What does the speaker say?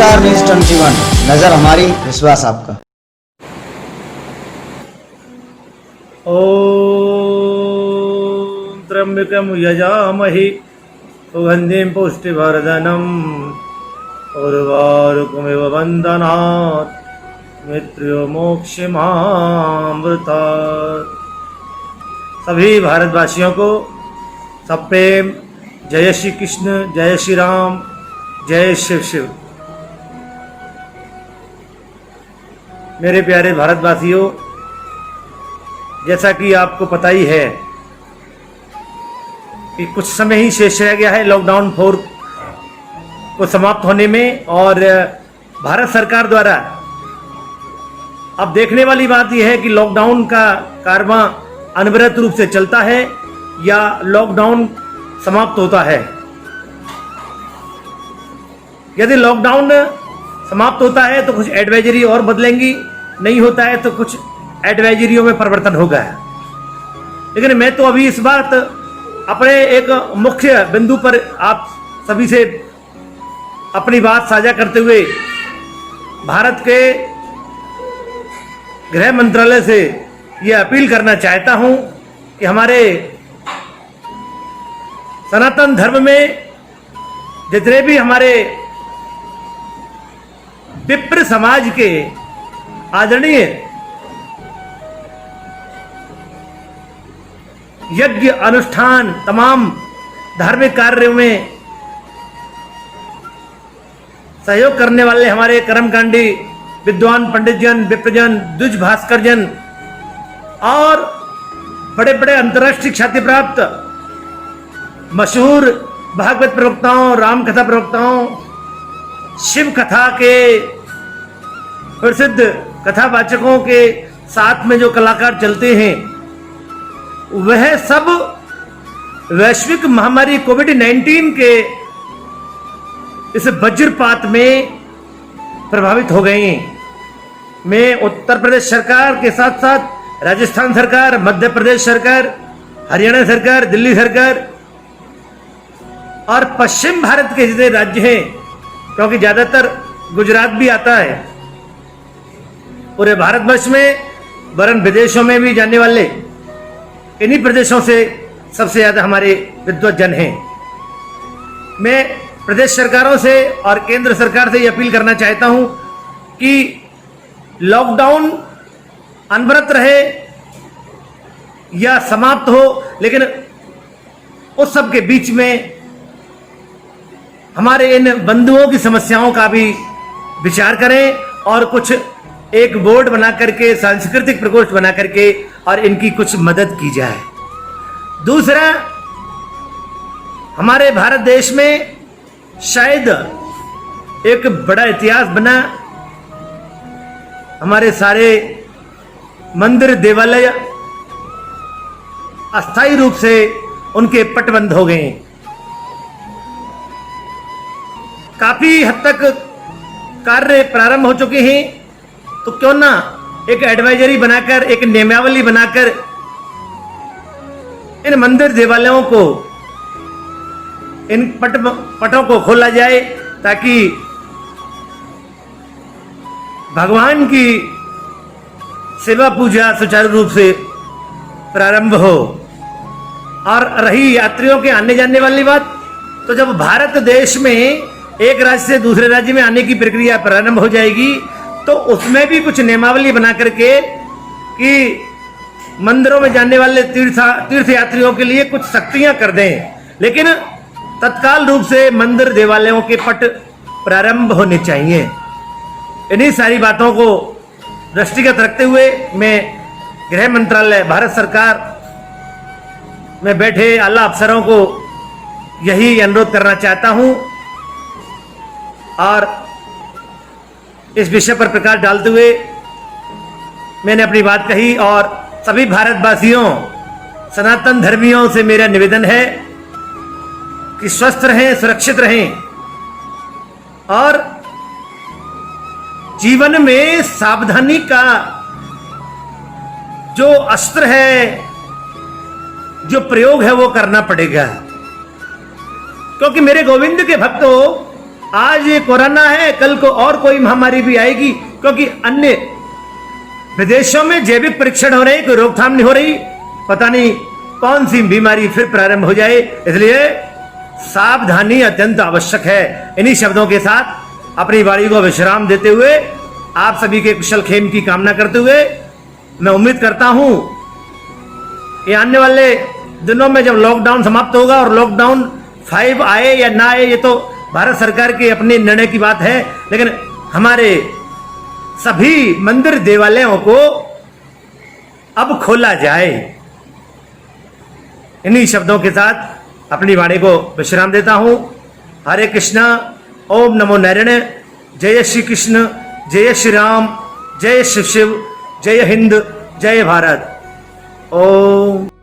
समाचार न्यूज 21, नजर हमारी, विश्वास आपका। ओम त्र्यंबकं यजामहे सुगंधिं पुष्टिवर्धनम् उर्वारुकमिव वन्दनात् मृत्यो मोक्षमामृतात्। सभी भारतवासियों को सब प्रेम, जय श्री कृष्ण, जय श्री राम, जय शिव शिव। मेरे प्यारे भारतवासियों, जैसा कि आपको पता ही है कि कुछ समय ही शेष रह गया है लॉकडाउन 4 को समाप्त होने में, और भारत सरकार द्वारा अब देखने वाली बात यह है कि लॉकडाउन का कारवां अनवरत रूप से चलता है या लॉकडाउन समाप्त होता है। यदि लॉकडाउन समाप्त होता है तो कुछ एडवाइजरी और बदलेंगी, नहीं होता है तो कुछ एडवाइजरियों में परिवर्तन होगा। लेकिन मैं तो अभी इस बात अपने एक मुख्य बिंदु पर आप सभी से अपनी बात साझा करते हुए भारत के गृह मंत्रालय से यह अपील करना चाहता हूं कि हमारे सनातन धर्म में जितने भी हमारे विप्र समाज के आदरणीय यज्ञ अनुष्ठान, तमाम धार्मिक कार्यों में सहयोग करने वाले हमारे कर्मकांडी विद्वान पंडित जन, विप्रजन, द्विज भास्कर जन और बड़े बड़े अंतर्राष्ट्रीय ख्याति प्राप्त मशहूर भागवत प्रवक्ताओं, राम कथा प्रवक्ताओं, शिव कथा के प्रसिद्ध कथावाचकों के साथ में जो कलाकार चलते हैं, वह सब वैश्विक महामारी कोविड-19 के इस वज्रपात में प्रभावित हो गए हैं। मैं उत्तर प्रदेश सरकार के साथ साथ राजस्थान सरकार, मध्य प्रदेश सरकार, हरियाणा सरकार, दिल्ली सरकार और पश्चिम भारत के जितने राज्य हैं, क्योंकि ज्यादातर गुजरात भी आता है, पूरे भारतवर्ष में वरन विदेशों में भी जाने वाले इन्हीं प्रदेशों से सबसे ज्यादा हमारे विद्वज्जन हैं। मैं प्रदेश सरकारों से और केंद्र सरकार से यह अपील करना चाहता हूं कि लॉकडाउन अनवरत रहे या समाप्त हो, लेकिन उस सब के बीच में हमारे इन बंधुओं की समस्याओं का भी विचार करें और कुछ एक बोर्ड बना करके, सांस्कृतिक प्रकोष्ठ बना करके और इनकी कुछ मदद की जाए। दूसरा, हमारे भारत देश में शायद एक बड़ा इतिहास बना, हमारे सारे मंदिर देवालय अस्थायी रूप से उनके पट बंद हो गए। काफी हद तक कार्य प्रारंभ हो चुके हैं, तो क्यों ना एक एडवाइजरी बनाकर, एक नियमावली बनाकर इन मंदिर देवालयों को, इन पटों को खोला जाए, ताकि भगवान की सेवा पूजा सुचारू रूप से प्रारंभ हो। और रही यात्रियों के आने जाने वाली बात, तो जब भारत देश में एक राज्य से दूसरे राज्य में आने की प्रक्रिया प्रारंभ हो जाएगी, तो उसमें भी कुछ नियमावली बना करके कि मंदिरों में जाने वाले तीर्थ यात्रियों के लिए कुछ सख्तियां कर दें, लेकिन तत्काल रूप से मंदिर देवालयों के पट प्रारंभ होने चाहिए। इन्हीं सारी बातों को दृष्टिगत रखते हुए मैं गृह मंत्रालय, भारत सरकार में बैठे आला अफसरों को यही अनुरोध करना चाहता हूं और इस विषय पर प्रकाश डालते हुए मैंने अपनी बात कही। और सभी भारतवासियों, सनातन धर्मियों से मेरा निवेदन है कि स्वस्थ रहें, सुरक्षित रहें और जीवन में सावधानी का जो अस्त्र है, जो प्रयोग है, वो करना पड़ेगा। क्योंकि मेरे गोविंद के भक्तों, आज ये कोरोना है, कल को और कोई महामारी भी आएगी, क्योंकि अन्य विदेशों में जैविक परीक्षण हो रहे, कोई रोकथाम नहीं हो रही, पता नहीं कौन सी बीमारी फिर प्रारंभ हो जाए। इसलिए सावधानी अत्यंत आवश्यक है। इन्हीं शब्दों के साथ अपनी वाणी को विश्राम देते हुए, आप सभी के कुशल क्षेम की कामना करते हुए, मैं उम्मीद करता हूं ये आने वाले दिनों में जब लॉकडाउन समाप्त होगा और लॉकडाउन 5 आए या ना आए, ये तो भारत सरकार के अपने निर्णय की बात है, लेकिन हमारे सभी मंदिर देवालयों को अब खोला जाए। इन्हीं शब्दों के साथ अपनी वाणी को विश्राम देता हूं। हरे कृष्णा, ओम नमो नारायण, जय श्री कृष्ण, जय श्री राम, जय श्री शिव, जय हिंद, जय भारत। ओम।